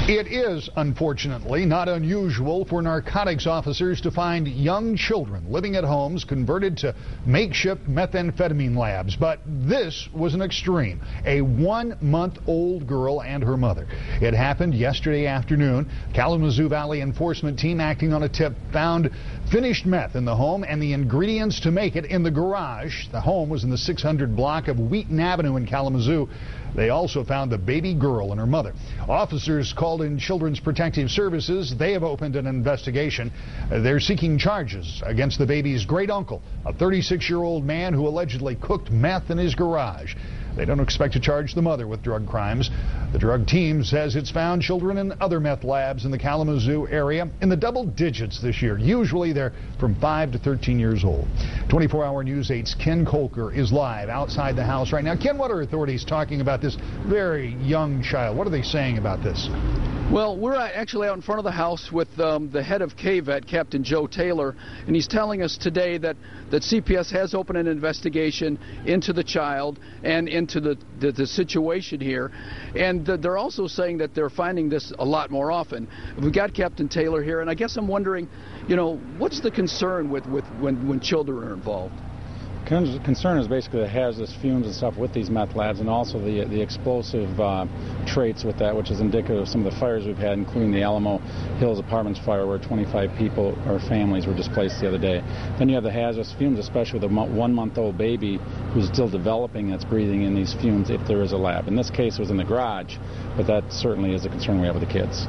It is, unfortunately, not unusual for narcotics officers to find young children living at homes converted to makeshift methamphetamine labs. But this was an extreme. A 1-month-old girl and her mother. It happened yesterday afternoon. Kalamazoo Valley enforcement team acting on a tip found finished meth in the home and the ingredients to make it in the garage. The home was in the 600 block of Wheaton Avenue in Kalamazoo. They also found the baby girl and her mother. Officers called in Children's Protective Services. They have opened an investigation. They're seeking charges against the baby's great uncle, a 36-year-old man who allegedly cooked meth in his garage. They don't expect to charge the mother with drug crimes. The drug team says it's found children in other meth labs in the Kalamazoo area in the double digits this year. Usually they're from 5 to 13 years old. 24-hour News 8's Ken Kolker is live outside the house right now. Ken, what are authorities talking about this very young child? What are they saying about this? Well, we're actually out in front of the house with the head of KVET, Captain Joe Taylor, and he's telling us today that CPS has opened an investigation into the child and into the situation here. And they're also saying that they're finding this a lot more often. We've got Captain Taylor here, and I guess I'm wondering, you know, what's the concern with when children are involved? Concern is basically the hazardous fumes and stuff with these meth labs, and also the explosive traits with that, which is indicative of some of the fires we've had, including the Alamo Hills Apartments fire, where 25 people or families were displaced the other day. Then you have the hazardous fumes, especially with a 1-month-old baby who's still developing, that's breathing in these fumes if there is a lab. In this case, it was in the garage, but that certainly is a concern we have with the kids.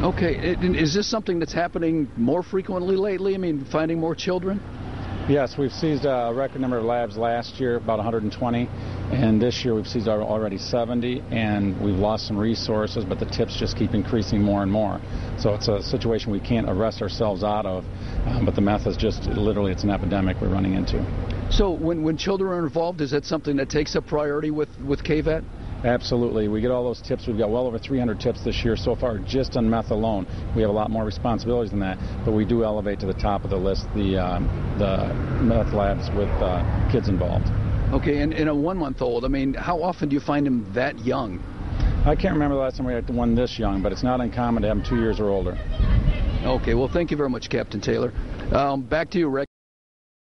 Okay, is this something that's happening more frequently lately? I mean, finding more children? Yes, we've seized a record number of labs last year, about 120, and this year we've seized already 70, and we've lost some resources, but the tips just keep increasing more and more. So it's a situation we can't arrest ourselves out of, but the meth is just literally, it's an epidemic we're running into. So when children are involved, is that something that takes up priority with KVET? Absolutely. We get all those tips. We've got well over 300 tips this year so far just on meth alone. We have a lot more responsibilities than that, but we do elevate to the top of the list the meth labs with kids involved. Okay, and in a 1-month-old, I mean, how often do you find him that young? I can't remember the last time we had one this young, but it's not uncommon to have them 2 years or older. Okay, well, thank you very much, Captain Taylor. Back to you, Rick.